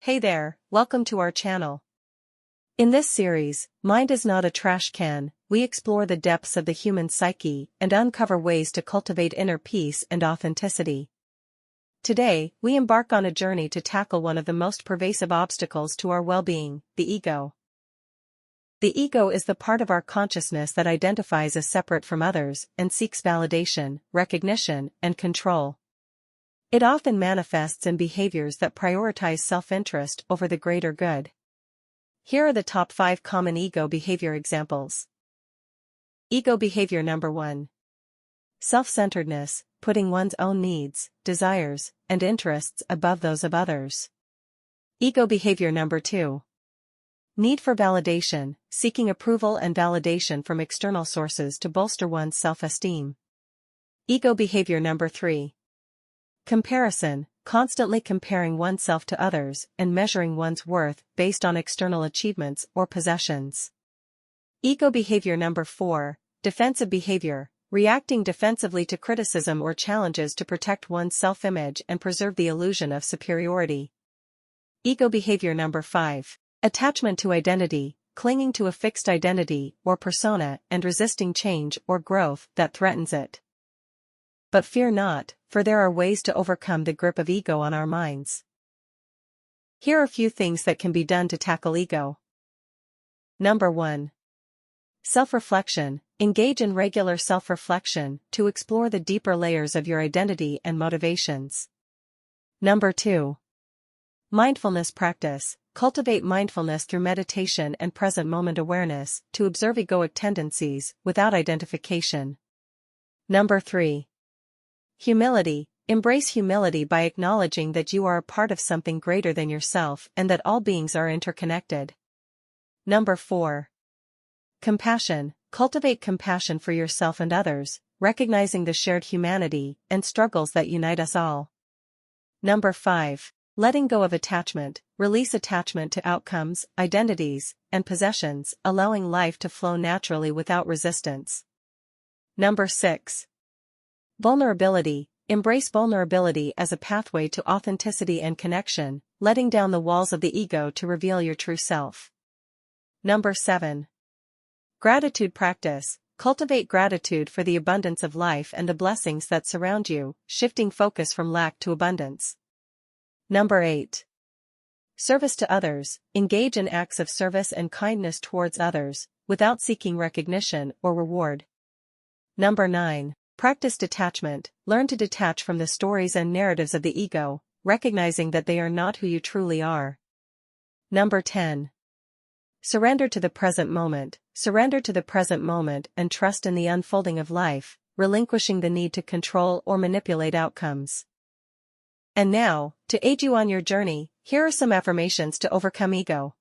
Hey there, welcome to our channel. In this series, Mind is Not a Trash Can, we explore the depths of the human psyche and uncover ways to cultivate inner peace and authenticity. Today, we embark on a journey to tackle one of the most pervasive obstacles to our well-being, the ego. The ego is the part of our consciousness that identifies as separate from others and seeks validation, recognition, and control. It often manifests in behaviors that prioritize self-interest over the greater good. Here are the top 5 common ego behavior examples. Ego behavior number 1. Self-centeredness, putting one's own needs, desires, and interests above those of others. Ego behavior number 2. Need for validation, seeking approval and validation from external sources to bolster one's self-esteem. Ego behavior number 3. Comparison, constantly comparing oneself to others and measuring one's worth based on external achievements or possessions. Ego behavior number 4, defensive behavior, reacting defensively to criticism or challenges to protect one's self-image and preserve the illusion of superiority. Ego behavior number 5, attachment to identity, clinging to a fixed identity or persona and resisting change or growth that threatens it. But fear not, for there are ways to overcome the grip of ego on our minds. Here are a few things that can be done to tackle ego. Number 1. Self-reflection. Engage in regular self-reflection to explore the deeper layers of your identity and motivations. Number 2. Mindfulness practice. Cultivate mindfulness through meditation and present moment awareness to observe egoic tendencies without identification. Number 3. Humility. Embrace humility by acknowledging that you are a part of something greater than yourself and that all beings are interconnected. Number 4. Compassion. Cultivate compassion for yourself and others, recognizing the shared humanity and struggles that unite us all. Number 5. Letting go of attachment. Release attachment to outcomes, identities, and possessions, allowing life to flow naturally without resistance. Number 6. Vulnerability. Embrace vulnerability as a pathway to authenticity and connection, letting down the walls of the ego to reveal your true self. Number 7. Gratitude practice. Cultivate gratitude for the abundance of life and the blessings that surround you, shifting focus from lack to abundance. Number 8. Service to others. Engage in acts of service and kindness towards others, without seeking recognition or reward. Number 9. Practice detachment. Learn to detach from the stories and narratives of the ego, recognizing that they are not who you truly are. Number 10. Surrender to the present moment. Surrender to the present moment and trust in the unfolding of life, relinquishing the need to control or manipulate outcomes. And now, to aid you on your journey, here are some affirmations to overcome ego.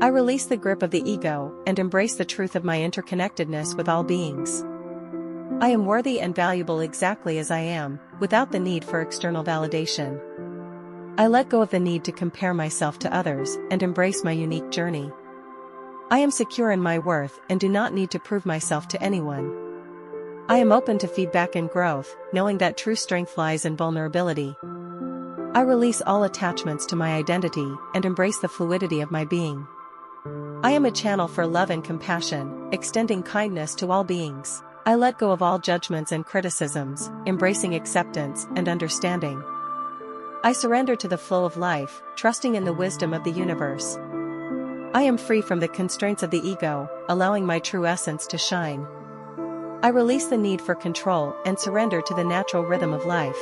I release the grip of the ego and embrace the truth of my interconnectedness with all beings. I am worthy and valuable exactly as I am, without the need for external validation. I let go of the need to compare myself to others and embrace my unique journey. I am secure in my worth and do not need to prove myself to anyone. I am open to feedback and growth, knowing that true strength lies in vulnerability. I release all attachments to my identity and embrace the fluidity of my being. I am a channel for love and compassion, extending kindness to all beings. I let go of all judgments and criticisms, embracing acceptance and understanding. I surrender to the flow of life, trusting in the wisdom of the universe. I am free from the constraints of the ego, allowing my true essence to shine. I release the need for control and surrender to the natural rhythm of life.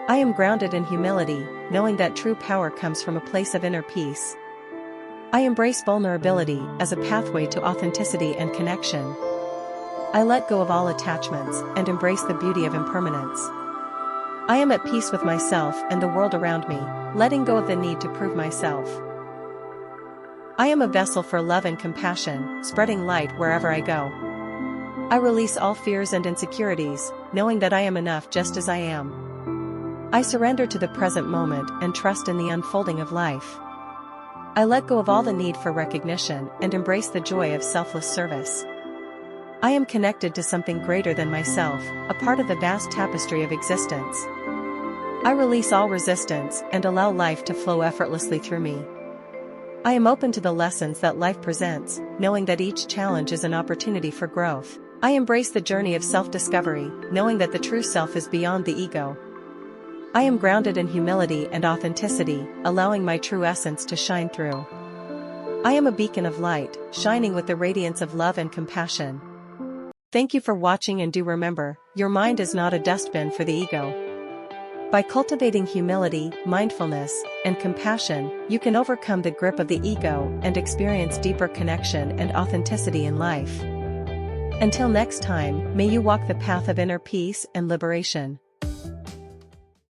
I am grounded in humility, knowing that true power comes from a place of inner peace. I embrace vulnerability as a pathway to authenticity and connection. I let go of all attachments and embrace the beauty of impermanence. I am at peace with myself and the world around me, letting go of the need to prove myself. I am a vessel for love and compassion, spreading light wherever I go. I release all fears and insecurities, knowing that I am enough just as I am. I surrender to the present moment and trust in the unfolding of life. I let go of all the need for recognition and embrace the joy of selfless service. I am connected to something greater than myself, a part of the vast tapestry of existence. I release all resistance and allow life to flow effortlessly through me. I am open to the lessons that life presents, knowing that each challenge is an opportunity for growth. I embrace the journey of self-discovery, knowing that the true self is beyond the ego. I am grounded in humility and authenticity, allowing my true essence to shine through. I am a beacon of light, shining with the radiance of love and compassion. Thank you for watching, and do remember, your mind is not a dustbin for the ego. By cultivating humility, mindfulness, and compassion, you can overcome the grip of the ego and experience deeper connection and authenticity in life. Until next time, may you walk the path of inner peace and liberation.